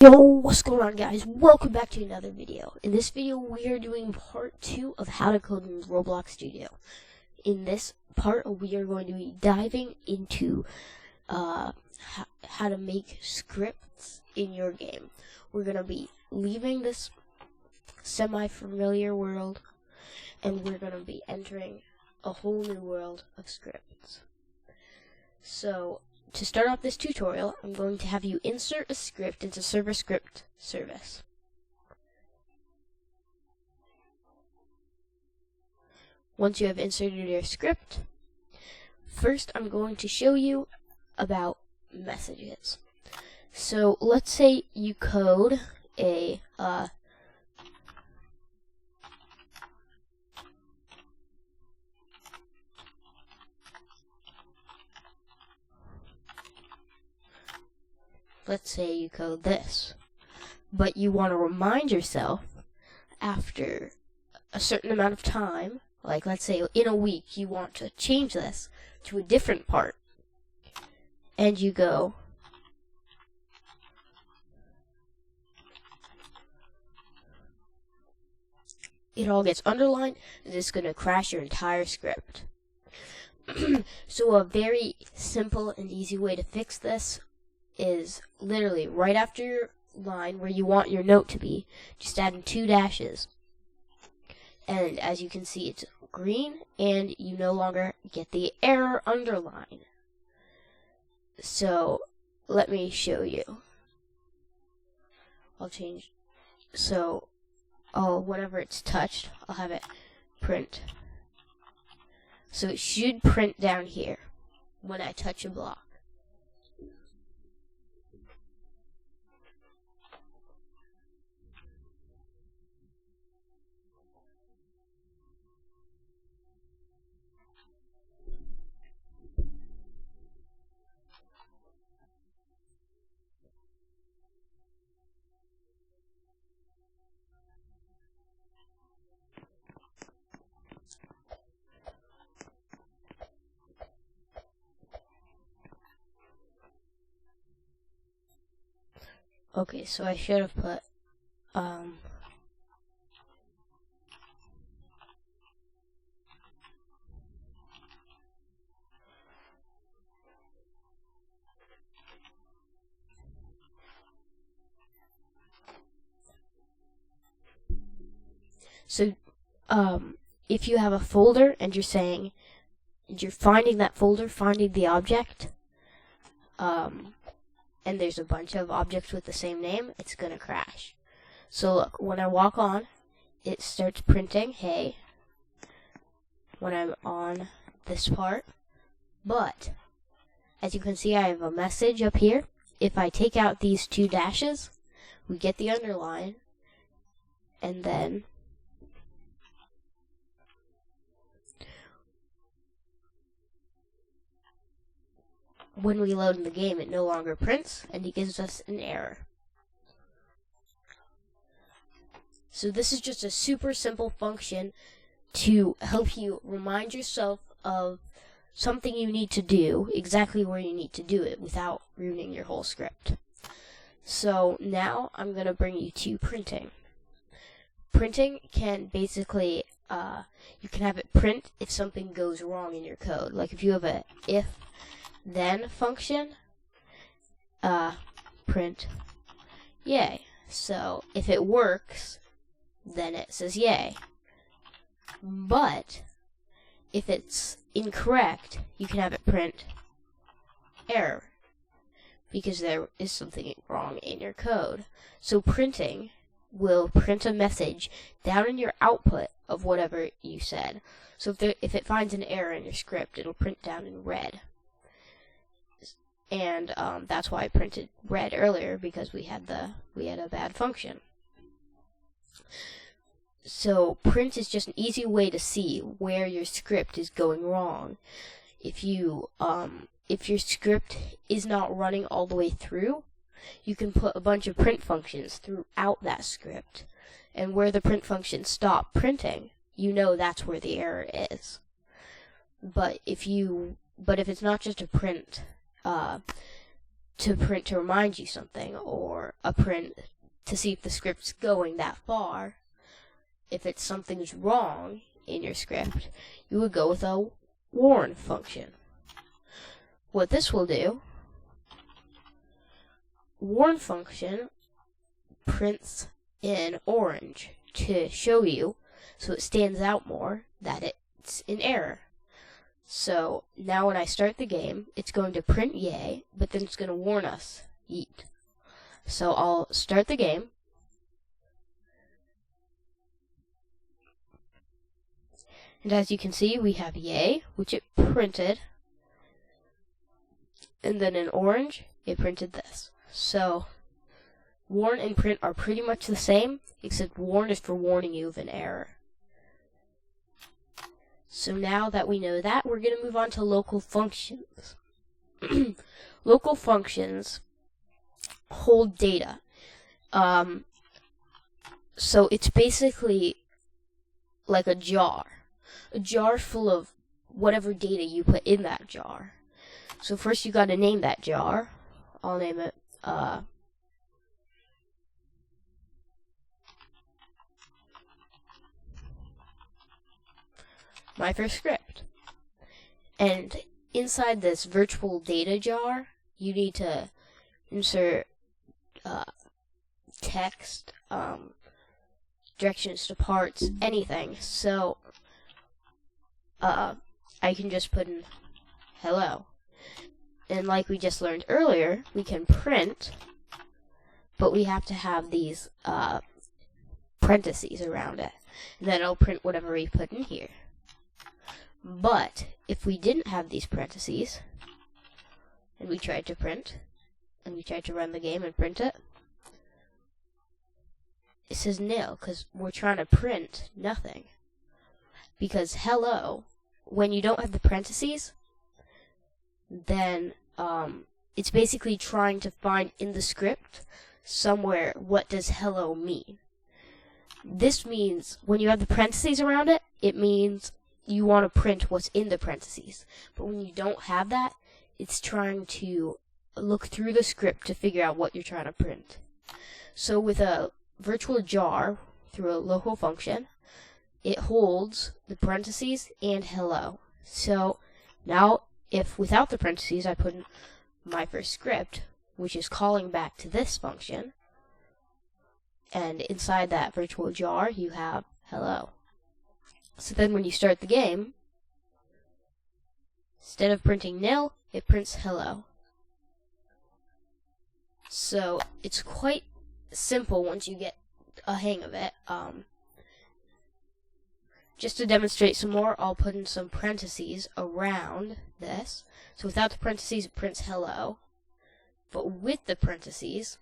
Yo, what's going on, guys? Welcome back to another video. In this video, we are doing part 2 of how to code in Roblox Studio. In this part, we are going to be diving into how to make scripts in your game. We're going to be leaving this semi-familiar world, and we're going to be entering a whole new world of scripts. So, to start off this tutorial, I'm going to have you insert a script into server script service. Once you have inserted your script, first I'm going to show you about messages. So let's say you code a let's say you code this, but you want to remind yourself after a certain amount of time, like let's say in a week, you want to change this to a different part, and you go it all gets underlined, and it's going to crash your entire script. So a very simple and easy way to fix this is literally right after your line where you want your note to be, just add in 2 dashes. And as you can see, it's green, and you no longer get the error underline. So let me show you. I'll change. So whenever it's touched, I'll have it print. So it should print down here when I touch a block. Okay, so I should have put so if you have a folder and you're saying you're finding that folder, finding the object, and there's a bunch of objects with the same name, it's gonna crash. So look, when I walk on, it starts printing, hey, when I'm on this part, but as you can see, I have a message up here. If I take out these 2 dashes, we get the underline, and then when we load in the game, it no longer prints, and it gives us an error. So this is just a super simple function to help you remind yourself of something you need to do, exactly where you need to do it, without ruining your whole script. So now I'm going to bring you to printing. Printing can basically, you can have it print if something goes wrong in your code. Like if you have a if-then function, print yay. So if it works, then it says yay. But if it's incorrect, you can have it print error, because there is something wrong in your code. So printing will print a message down in your output of whatever you said. So if it finds an error in your script, it'll print down in red. And that's why I printed red earlier, because we had a bad function. So print is just an easy way to see where your script is going wrong. If your script is not running all the way through, you can put a bunch of print functions throughout that script, and where the print functions stop printing, you know that's where the error is. But if it's not just a print to print to remind you something, or a print to see if the script's going that far. If it's something's wrong in your script, you would go with a warn function. What this will do, warn function prints in orange to show you, so it stands out more, that it's in error. So now when I start the game, it's going to print yay, but then it's going to warn us yeet. So I'll start the game. And as you can see, we have yay, which it printed. And then in orange, it printed this. So warn and print are pretty much the same, except warn is for warning you of an error. So now that we know that, we're going to move on to local functions. Local functions hold data. So it's basically like a jar full of whatever data you put in that jar. So first you got to name that jar. I'll name it my first script. And inside this virtual data jar, you need to insert text, directions to parts, anything. So I can just put in hello. And like we just learned earlier, we can print, but we have to have these parentheses around it. And then it'll print whatever we put in here. But if we didn't have these parentheses, and we tried to print, and we tried to run the game and print it, it says nil, because we're trying to print nothing. Because hello, when you don't have the parentheses, then it's basically trying to find in the script somewhere what does hello mean. This means when you have the parentheses around it, it means you want to print what's in the parentheses. But when you don't have that, it's trying to look through the script to figure out what you're trying to print. So with a virtual jar through a local function, it holds the parentheses and hello. So now if without the parentheses I put in my first script, which is calling back to this function, and inside that virtual jar you have hello. So then when you start the game, instead of printing nil, it prints hello. So it's quite simple once you get a hang of it. Just to demonstrate some more, I'll put in some parentheses around this. So without the parentheses, it prints hello. But with the parentheses,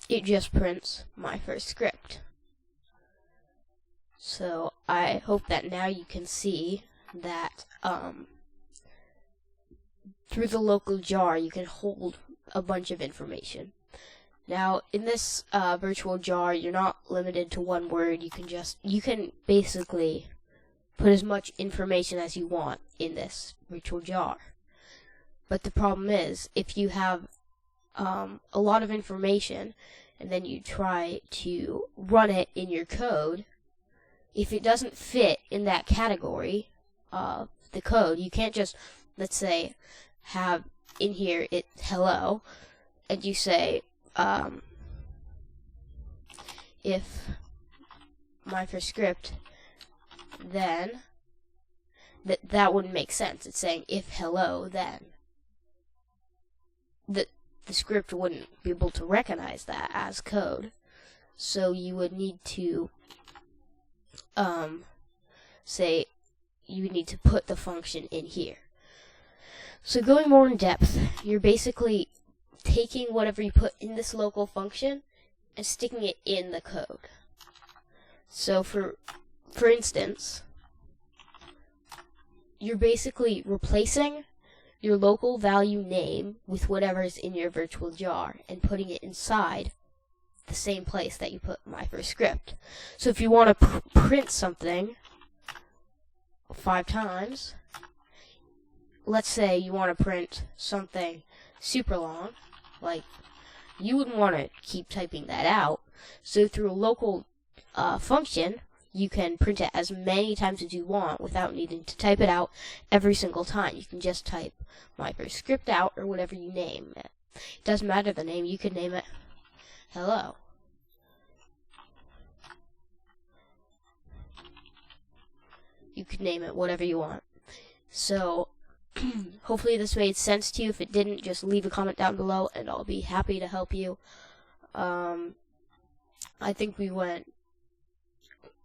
it just prints my first script. So I hope that now you can see that through the local jar you can hold a bunch of information. Now in this virtual jar, you're not limited to one word. You can basically put as much information as you want in this virtual jar. But the problem is, if you have a lot of information and then you try to run it in your code, if it doesn't fit in that category of the code, you can't just, let's say, have in here it hello, and you say, if my first script, then that wouldn't make sense. It's saying if hello, then the script wouldn't be able to recognize that as code. So you would need to say you would need to put the function in here. So going more in depth, you're basically taking whatever you put in this local function and sticking it in the code. So for instance, you're basically replacing your local value name with whatever's in your virtual jar and putting it inside the same place that you put my first script. So if you want to print something 5 times, let's say you want to print something super long, like you wouldn't want to keep typing that out. So through a local function, you can print it as many times as you want without needing to type it out every single time. You can just type microscript out or whatever you name it. It doesn't matter the name. You could name it hello. You could name it whatever you want. So hopefully this made sense to you. If it didn't, just leave a comment down below and I'll be happy to help you. I think we went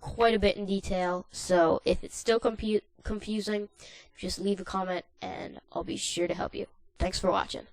quite a bit in detail, so if it's still confusing, just leave a comment and I'll be sure to help you. Thanks for watching.